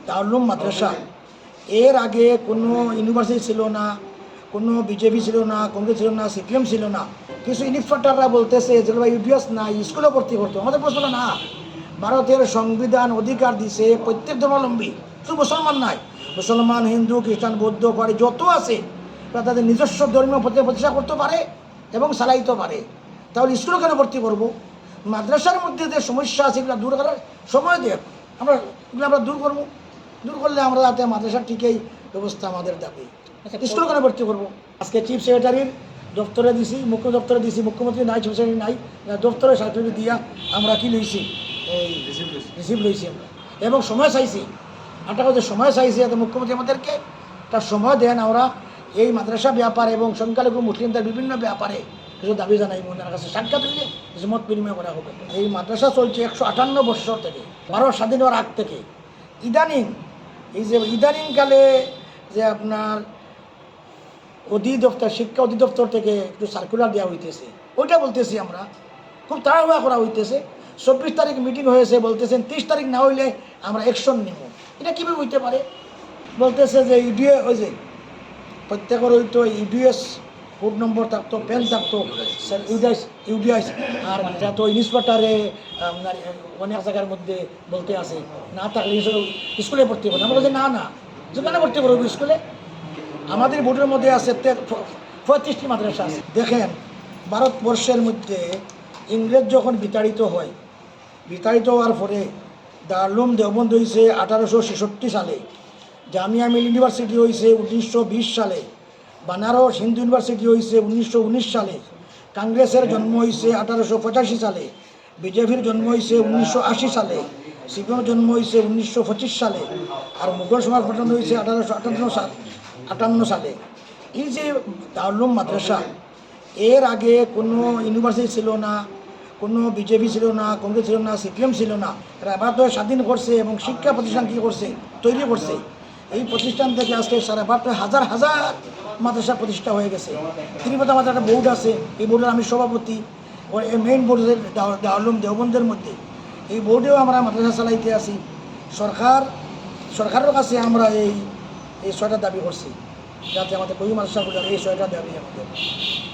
দারুল মাদ্রাসা এর আগে কোনো ইউনিভার্সিটি ছিল না, কোনো বিজেপি ছিল না, কংগ্রেস ছিল না, সিপিএম ছিল না। কিছু ইনফ্রাস্ট্রাকচাররা বলতেছে যে ইউডিএস না, স্কুলে ভর্তি করতো। আমাদের প্রশ্ন না, ভারতের সংবিধান অধিকার দিছে প্রত্যেক ধর্মাবলম্বী, শুধু মুসলমান নাই, মুসলমান, হিন্দু, খ্রিস্টান, বৌদ্ধ, পারে যত আছে তারা তাদের নিজস্ব ধর্মীয় প্রতিষ্ঠা করতে পারে এবং চালাইতে পারে। তাহলে স্কুলে কেন ভর্তি করবো? মাদ্রাসার মধ্যে যে সমস্যা আছে এগুলো দূর করার সময় দেয়, এগুলো আমরা দূর করবো। দূর করলে আমরা যাতে মাদ্রাসা ঠিকই ব্যবস্থা আমাদের দাবি। স্কুলে কেন ভর্তি করবো? আজকে চিফ সেক্রেটারির দপ্তরে দিছি, মুখ্য দপ্তরে দিছি, মুখ্যমন্ত্রী নাই, চিফ সেক্রেটারি নাই, দপ্তরে সার্টিফিকেট দিয়া আমরা কি লইছি, এই রিসিভ লইছি আমরা, এবং সময় চাইছি। একটা কথা সময় চাইছি, যাতে মুখ্যমন্ত্রী আমাদেরকে তার সময় দেন, আমরা এই মাদ্রাসা ব্যাপারে এবং সংখ্যালঘু মুসলিমদের বিভিন্ন ব্যাপারে কিছু দাবি জানাই, ওনার কাছে সাক্ষাৎ হইলে কিছু মত বিনিময় করা হবে। এই মাদ্রাসা চলছে 158 বছর থেকে, ভারত স্বাধীন হওয়ার আগ থেকে। ইদানিং ইদানিংকালে যে আপনার অধিদপ্তর, শিক্ষা অধিদপ্তর থেকে একটু সার্কুলার দেওয়া হইতেছে, ওইটা বলতেছি আমরা খুব তাড়াহুড়া করা হইতেছে। 24 তারিখ মিটিং হয়েছে, বলতেছেন 30 তারিখ না হইলে আমরা অ্যাকশন নিব। এটা কীভাবে হইতে পারে? বলতেছে যে ইউডিএ, ওই যে প্রত্যেকের হইতো ইউডিএস কোড নম্বর থাকতো, পেন থাকতো, ইউডিআইস, আর যত ইন্সপেক্টরে আপনার অনেক জায়গার মধ্যে বলতে আছে না থাকলে স্কুলে ভর্তি করবো। আমরা বলছি না, যেখানে ভর্তি করবো স্কুলে। আমাদের বোর্ডের মধ্যে আছে 35টি মাদ্রাসা আছে। দেখেন, ভারতবর্ষের মধ্যে ইংরেজ যখন বিতাড়িত হয়, বিতাড়িত হওয়ার পরে দারুল দেওবন্দ হয়েছে 1866 সালে, জামিয়া মিল ইউনিভার্সিটি হয়েছে 1920 সালে, বানারস হিন্দু ইউনিভার্সিটি হয়েছে 1919 সালে, কংগ্রেসের জন্ম হয়েছে 1885 সালে, বিজেপির জন্ম হয়েছে 1980 সালে, সিপিএমের জন্ম হয়েছে 1925 সালে, আর মুঘল সমাজ গঠন হয়েছে 1858 সালে। এই যে দারুল মাদ্রাসা, এর আগে কোনো ইউনিভার্সিটি ছিল না, কোনো বিজেপি ছিল না, কংগ্রেস ছিল না, সিপিএম ছিল না। এরা ভারত স্বাধীন করছে এবং শিক্ষা প্রতিষ্ঠান কী করছে, তৈরি করছে। এই প্রতিষ্ঠান থেকে আজকে সারা ভারতে হাজার হাজার মাদ্রাসা প্রতিষ্ঠা হয়ে গেছে। ত্রিপুরা আমাদের একটা বোর্ড আছে, এই বোর্ডের আমি সভাপতি। মেইন বোর্ডের দারুল দেওবন্দের মধ্যে এই বোর্ডেও আমরা মাদ্রাসা চালাইতে আসি। সরকারের কাছে আমরা এই 6টা দাবি করছি, যাতে আমাদের কবি মাদ্রাসাগুলোর এই 6টা দাবি আমাদের।